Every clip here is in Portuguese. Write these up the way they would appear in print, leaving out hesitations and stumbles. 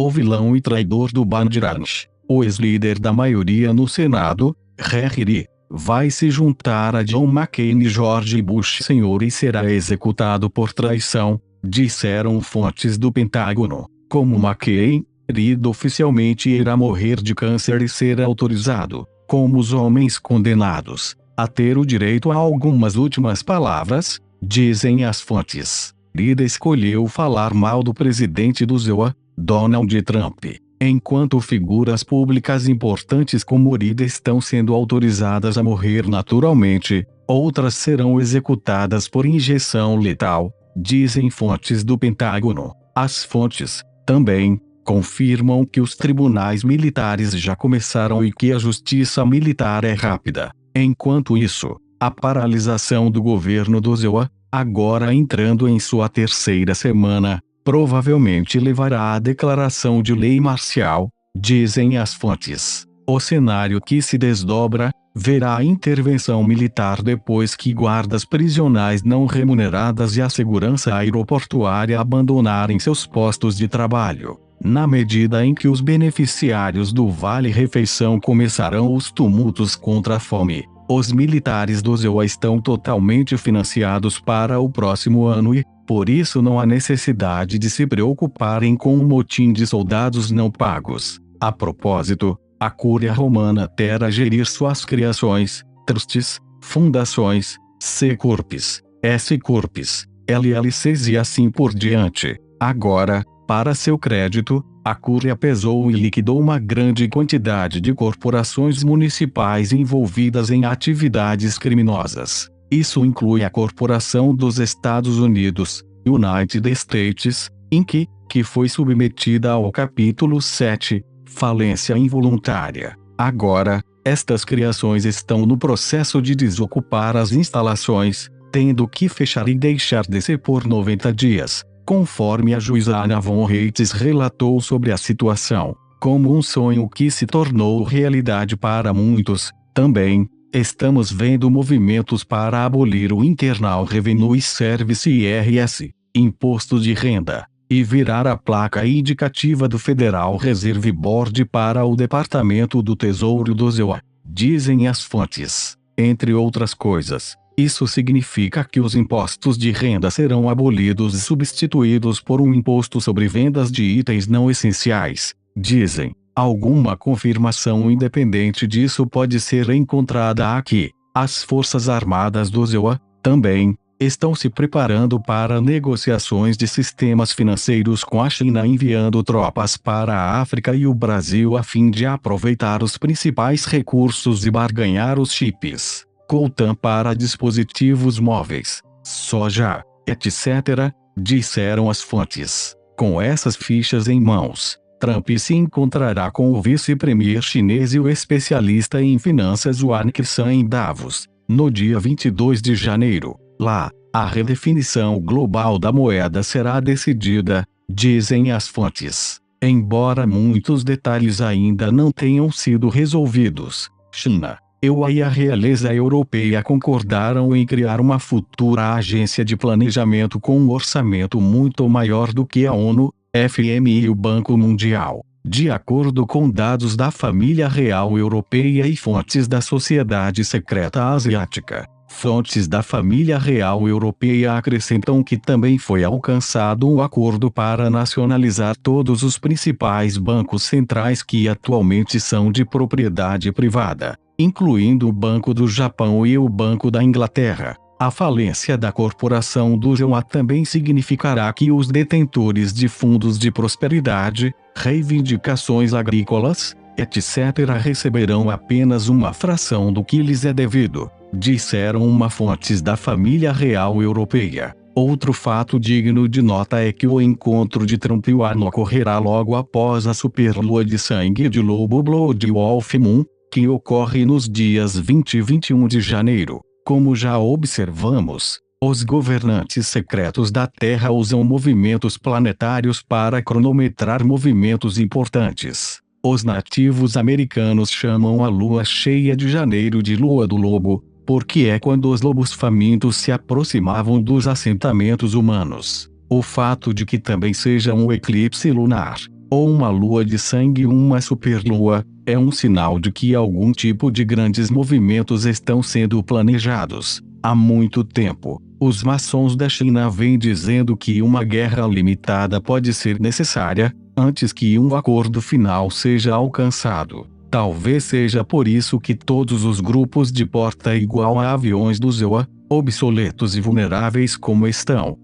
o vilão e traidor do Bandeirante, o ex-líder da maioria no Senado, Harry, vai se juntar a John McCain e George Bush Sr. e será executado por traição, disseram fontes do Pentágono. Como McCain, Reid oficialmente irá morrer de câncer e ser autorizado, como os homens condenados, a ter o direito a algumas últimas palavras, dizem as fontes. Reid escolheu falar mal do presidente dos USA, Donald Trump, enquanto figuras públicas importantes como Reid estão sendo autorizadas a morrer naturalmente, outras serão executadas por injeção letal, dizem fontes do Pentágono. As fontes, também, confirmam que os tribunais militares já começaram e que a justiça militar é rápida. Enquanto isso, a paralisação do governo do USA, agora entrando em sua terceira semana, provavelmente levará à declaração de lei marcial, dizem as fontes. O cenário que se desdobra verá a intervenção militar depois que guardas prisionais não remuneradas e a segurança aeroportuária abandonarem seus postos de trabalho. Na medida em que os beneficiários do Vale Refeição começarão os tumultos contra a fome, os militares do USA estão totalmente financiados para o próximo ano e, por isso, não há necessidade de se preocuparem com um motim de soldados não pagos. A propósito, a Cúria Romana terá gerir suas criações, trustes, fundações, C-Corpes, S-Corpes, LLCs e assim por diante. Agora, para seu crédito, a Cúria pesou e liquidou uma grande quantidade de corporações municipais envolvidas em atividades criminosas. Isso inclui a Corporação dos Estados Unidos, United States, Inc., que foi submetida ao capítulo 7, falência involuntária. Agora, estas criações estão no processo de desocupar as instalações, tendo que fechar e deixar de ser por 90 dias. Conforme a juíza Anna Von Reitz relatou sobre a situação, como um sonho que se tornou realidade para muitos, também, estamos vendo movimentos para abolir o Internal Revenue Service IRS, Imposto de Renda, e virar a placa indicativa do Federal Reserve Board para o Departamento do Tesouro do USA, dizem as fontes. Entre outras coisas, isso significa que os impostos de renda serão abolidos e substituídos por um imposto sobre vendas de itens não essenciais, dizem. Alguma confirmação independente disso pode ser encontrada aqui. As Forças Armadas do USA, também, estão se preparando para negociações de sistemas financeiros com a China, enviando tropas para a África e o Brasil a fim de aproveitar os principais recursos e barganhar os chips coltan para dispositivos móveis, soja, etc., disseram as fontes. Com essas fichas em mãos, Trump se encontrará com o vice-premier chinês e o especialista em finanças Wang Qishan em Davos, no dia 22 de janeiro. Lá, a redefinição global da moeda será decidida, dizem as fontes. Embora muitos detalhes ainda não tenham sido resolvidos, China, EU e a realeza europeia concordaram em criar uma futura agência de planejamento com um orçamento muito maior do que a ONU, FMI e o Banco Mundial, de acordo com dados da família real europeia e fontes da Sociedade Secreta Asiática. Fontes da família real europeia acrescentam que também foi alcançado um acordo para nacionalizar todos os principais bancos centrais que atualmente são de propriedade privada, incluindo o Banco do Japão e o Banco da Inglaterra. A falência da corporação do João também significará que os detentores de fundos de prosperidade, reivindicações agrícolas, etc. receberão apenas uma fração do que lhes é devido, disseram fontes da família real europeia. Outro fato digno de nota é que o encontro de Trump e Warren ocorrerá logo após a superlua de sangue de Lobo Blood Wolf Moon, que ocorre nos dias 20 e 21 de janeiro. Como já observamos, os governantes secretos da Terra usam movimentos planetários para cronometrar movimentos importantes. Os nativos americanos chamam a lua cheia de janeiro de Lua do Lobo, porque é quando os lobos famintos se aproximavam dos assentamentos humanos. O fato de que também seja um eclipse lunar, ou uma lua de sangue, uma superlua, é um sinal de que algum tipo de grandes movimentos estão sendo planejados. Há muito tempo, os maçons da China vêm dizendo que uma guerra limitada pode ser necessária, antes que um acordo final seja alcançado. Talvez seja por isso que todos os grupos de porta igual a aviões do ZEUA, obsoletos e vulneráveis como estão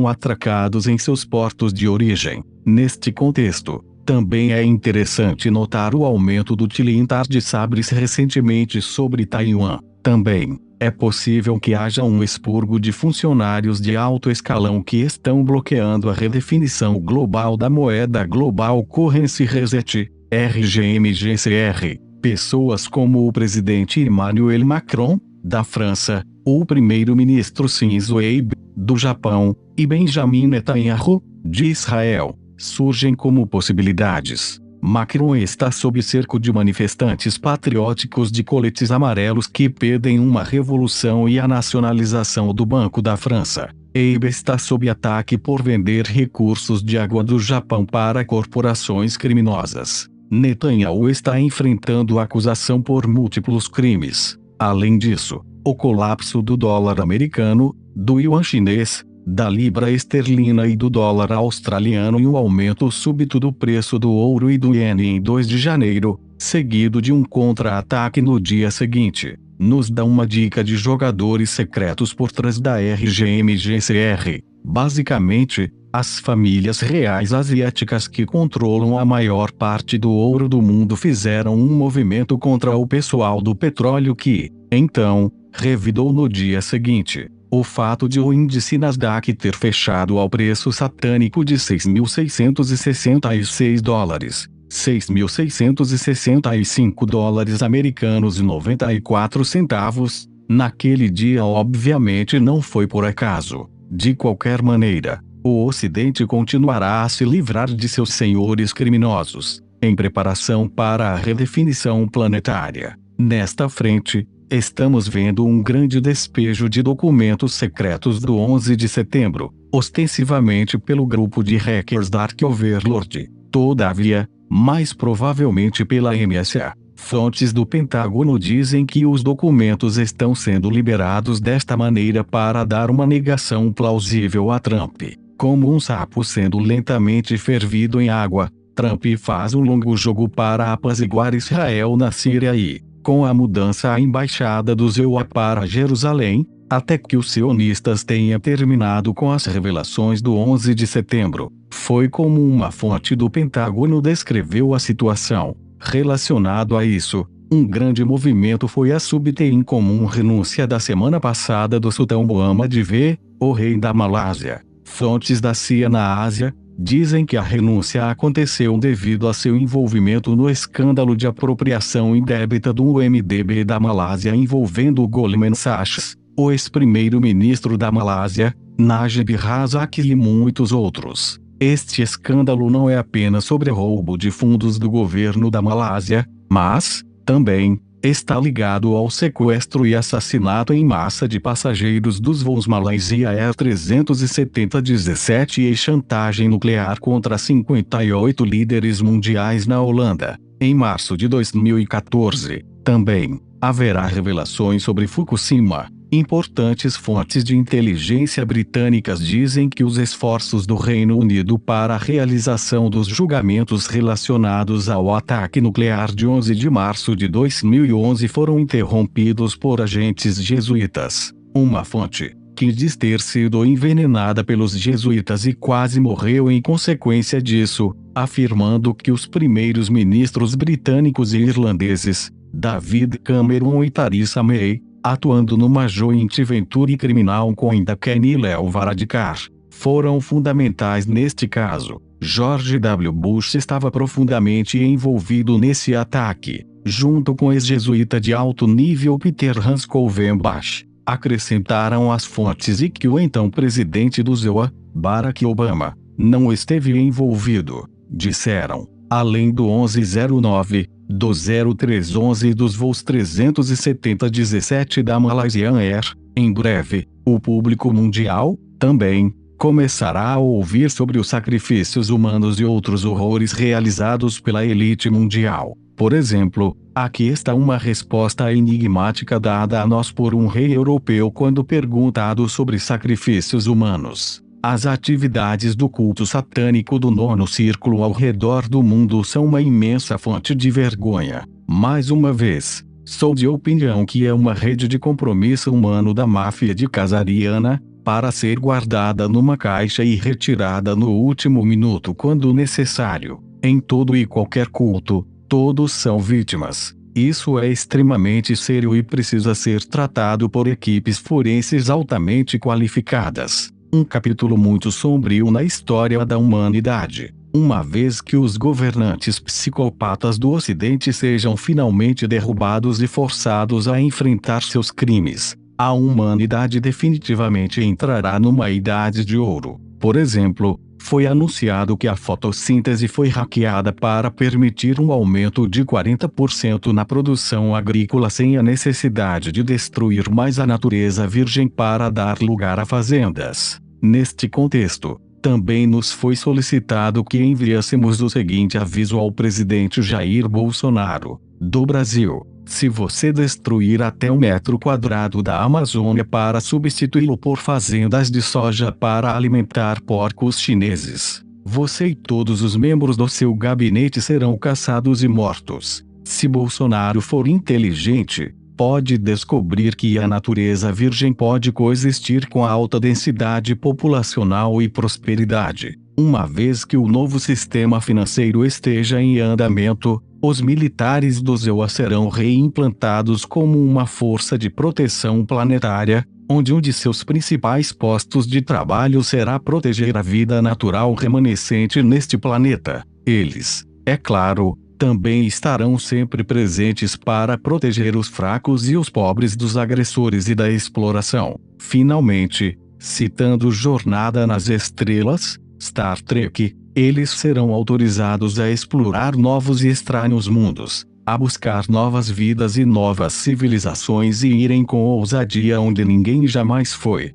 atracados em seus portos de origem. Neste contexto, também é interessante notar o aumento do tilintar de sabres recentemente sobre Taiwan. Também é possível que haja um expurgo de funcionários de alto escalão que estão bloqueando a redefinição global da moeda Global Currency Reset, RGMGCR. Pessoas como o presidente Emmanuel Macron, da França, o primeiro-ministro Shinzo Abe, do Japão, e Benjamin Netanyahu, de Israel, surgem como possibilidades. Macron está sob cerco de manifestantes patrióticos de coletes amarelos que pedem uma revolução e a nacionalização do Banco da França. Abe está sob ataque por vender recursos de água do Japão para corporações criminosas. Netanyahu está enfrentando acusação por múltiplos crimes. Além disso, o colapso do dólar americano, do yuan chinês, da libra esterlina e do dólar australiano e o aumento súbito do preço do ouro e do iene em 2 de janeiro, seguido de um contra-ataque no dia seguinte, nos dá uma dica de jogadores secretos por trás da RGMGCR. Basicamente, as famílias reais asiáticas que controlam a maior parte do ouro do mundo fizeram um movimento contra o pessoal do petróleo que, então, revidou no dia seguinte. O fato de o índice Nasdaq ter fechado ao preço satânico de $6.666, $6.665 americanos e 94 centavos, naquele dia obviamente não foi por acaso. De qualquer maneira, o Ocidente continuará a se livrar de seus senhores criminosos, em preparação para a redefinição planetária. Nesta frente, estamos vendo um grande despejo de documentos secretos do 11 de setembro, ostensivamente pelo grupo de hackers Dark Overlord. Todavia, mais provavelmente pela NSA. Fontes do Pentágono dizem que os documentos estão sendo liberados desta maneira para dar uma negação plausível a Trump. Como um sapo sendo lentamente fervido em água, Trump faz um longo jogo para apaziguar Israel na Síria e, com a mudança à embaixada do ZEUA para Jerusalém, até que os sionistas tenham terminado com as revelações do 11 de setembro. Foi como uma fonte do Pentágono descreveu a situação. Relacionado a isso, um grande movimento foi a subter em comum renúncia da semana passada do Sultão Muhammad V, o rei da Malásia. Fontes da CIA na Ásia dizem que a renúncia aconteceu devido a seu envolvimento no escândalo de apropriação indébita do MDB da Malásia envolvendo Goldman Sachs, o ex-primeiro-ministro da Malásia, Najib Razak e muitos outros. Este escândalo não é apenas sobre roubo de fundos do governo da Malásia, mas, também, está ligado ao sequestro e assassinato em massa de passageiros dos voos Malaysia Air 370-17 e chantagem nuclear contra 58 líderes mundiais na Holanda. Em março de 2014, também, haverá revelações sobre Fukushima. Importantes fontes de inteligência britânicas dizem que os esforços do Reino Unido para a realização dos julgamentos relacionados ao ataque nuclear de 11 de março de 2011 foram interrompidos por agentes jesuítas. Uma fonte, que diz ter sido envenenada pelos jesuítas e quase morreu em consequência disso, afirmando que os primeiros ministros britânicos e irlandeses, David Cameron e Theresa May, atuando numa joint venture criminal com Indaken e Leo Varadkar, foram fundamentais neste caso. George W. Bush estava profundamente envolvido nesse ataque, junto com o ex-jesuíta de alto nível Peter Hans Covenbach. Acrescentaram as fontes e que o então presidente do ZEUA, Barack Obama, não esteve envolvido. Disseram, além do 1109, do 0311 e dos voos 370-17 da Malaysian Air, em breve, o público mundial, também, começará a ouvir sobre os sacrifícios humanos e outros horrores realizados pela elite mundial. Por exemplo, aqui está uma resposta enigmática dada a nós por um rei europeu quando perguntado sobre sacrifícios humanos. As atividades do culto satânico do nono círculo ao redor do mundo são uma imensa fonte de vergonha. Mais uma vez, sou de opinião que é uma rede de compromisso humano da máfia de Casariana, para ser guardada numa caixa e retirada no último minuto quando necessário. Em todo e qualquer culto, todos são vítimas. Isso é extremamente sério e precisa ser tratado por equipes forenses altamente qualificadas. Um capítulo muito sombrio na história da humanidade. Uma vez que os governantes psicopatas do Ocidente sejam finalmente derrubados e forçados a enfrentar seus crimes, a humanidade definitivamente entrará numa idade de ouro. Por exemplo, foi anunciado que a fotossíntese foi hackeada para permitir um aumento de 40% na produção agrícola sem a necessidade de destruir mais a natureza virgem para dar lugar a fazendas. Neste contexto, também nos foi solicitado que enviássemos o seguinte aviso ao presidente Jair Bolsonaro, do Brasil: se você destruir até 1 metro quadrado da Amazônia para substituí-lo por fazendas de soja para alimentar porcos chineses, você e todos os membros do seu gabinete serão caçados e mortos. Se Bolsonaro for inteligente, pode descobrir que a natureza virgem pode coexistir com a alta densidade populacional e prosperidade. Uma vez que o novo sistema financeiro esteja em andamento, os militares do ZEUA serão reimplantados como uma força de proteção planetária, onde um de seus principais postos de trabalho será proteger a vida natural remanescente neste planeta. Eles, é claro, também estarão sempre presentes para proteger os fracos e os pobres dos agressores e da exploração. Finalmente, citando Jornada nas Estrelas, Star Trek, eles serão autorizados a explorar novos e estranhos mundos, a buscar novas vidas e novas civilizações e irem com ousadia onde ninguém jamais foi.